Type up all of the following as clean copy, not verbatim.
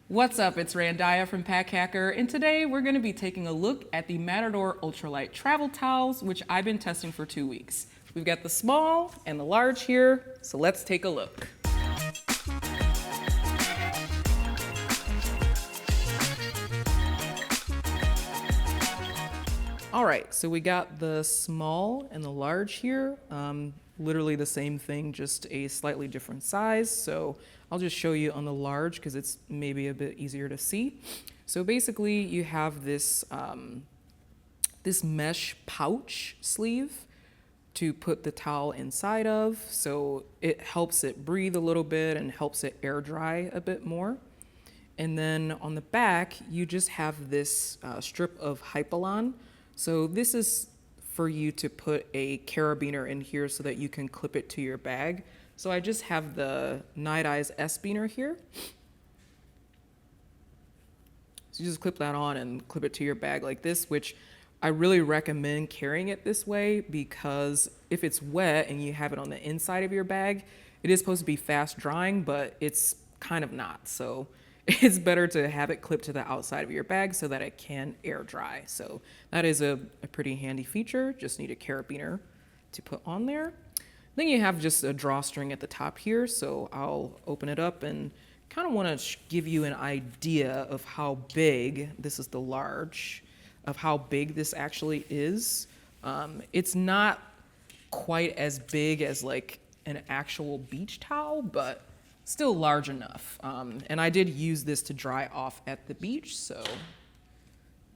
What's up? It's Randaya from Pack Hacker, and today we're going to be taking a look at the Matador Ultralight travel towels, which I've been testing for 2 weeks. We've got the small and the large here, so let's take a look. All right, so we got the small and the large here. Literally the same thing, just a slightly different size. So I'll just show you on the large because it's maybe a bit easier to see. So basically you have this, this mesh pouch sleeve to put the towel inside of. So it helps it breathe a little bit and helps it air dry a bit more. And then on the back, you just have this strip of Hypalon. So this is for you to put a carabiner in here so that you can clip it to your bag. So I just have the Night Eyes S-Beaner here. So you just clip that on and clip it to your bag like this, which I really recommend carrying it this way because if it's wet and you have it on the inside of your bag, it is supposed to be fast drying, but it's kind of not. So it's better to have it clipped to the outside of your bag so that it can air dry. So that is a pretty handy feature. Just need a carabiner to put on there. Then you have just a drawstring at the top here. So I'll open it up and kind of want to give you an idea of how big, this is the large, of how big this actually is. It's not quite as big as like an actual beach towel, but still large enough. And I did use this to dry off at the beach, so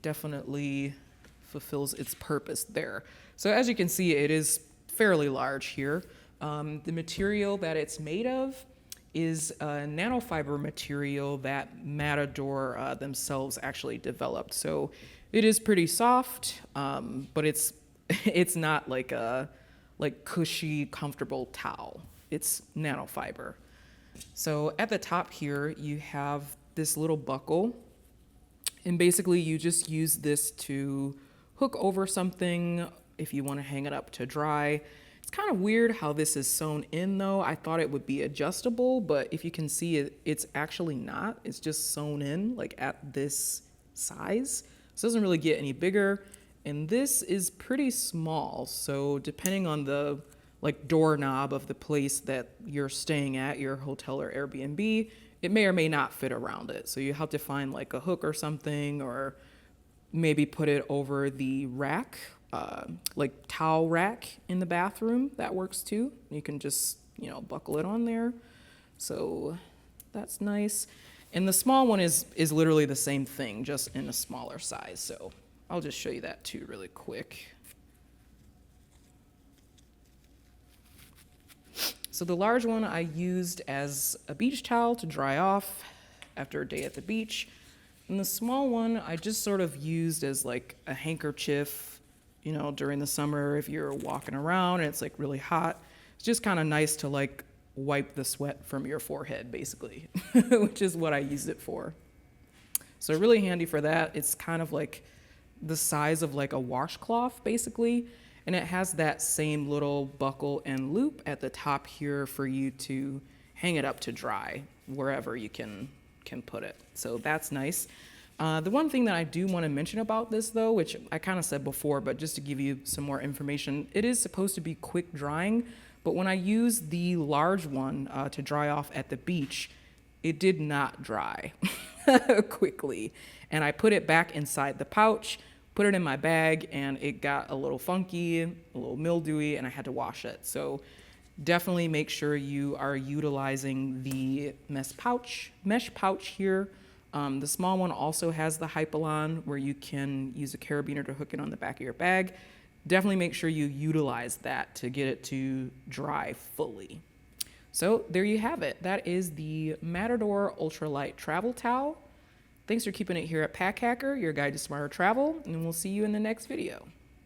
definitely fulfills its purpose there. So as you can see, it is fairly large here. The material that it's made of is a nanofiber material that Matador themselves actually developed. So it is pretty soft, but it's not like a cushy, comfortable towel. It's nanofiber. So at the top here, you have this little buckle, and basically you just use this to hook over something if you want to hang it up to dry. It's kind of weird how this is sewn in though. I thought it would be adjustable, but if you can see it, it's actually not. It's just sewn in like at this size. So it doesn't really get any bigger. And this is pretty small. So depending on the doorknob of the place that you're staying at, your hotel or Airbnb, it may or may not fit around it. So you have to find like a hook or something, or maybe put it over the rack, like towel rack in the bathroom. That works too. You can just, buckle it on there. So that's nice. And the small one is literally the same thing, just in a smaller size. So I'll just show you that too really quick. So the large one I used as a beach towel to dry off after a day at the beach. And the small one I just sort of used as like a handkerchief, during the summer if you're walking around and it's like really hot. It's just kind of nice to like wipe the sweat from your forehead basically, which is what I used it for. So really handy for that. It's kind of like the size of like a washcloth basically. And it has that same little buckle and loop at the top here for you to hang it up to dry wherever you can put it. So that's nice. The one thing that I do want to mention about this though, which I kind of said before, but just to give you some more information, it is supposed to be quick drying, but when I used the large one to dry off at the beach, it did not dry quickly. And I put it back inside the pouch, put it in my bag, and it got a little funky, a little mildewy, and I had to wash it. So definitely make sure you are utilizing the mesh pouch here. The small one also has the Hypalon where you can use a carabiner to hook it on the back of your bag. Definitely make sure you utilize that to get it to dry fully. So there you have it. That is the Matador Ultralight travel towel. Thanks for keeping it here at Pack Hacker, your guide to smarter travel, and we'll see you in the next video.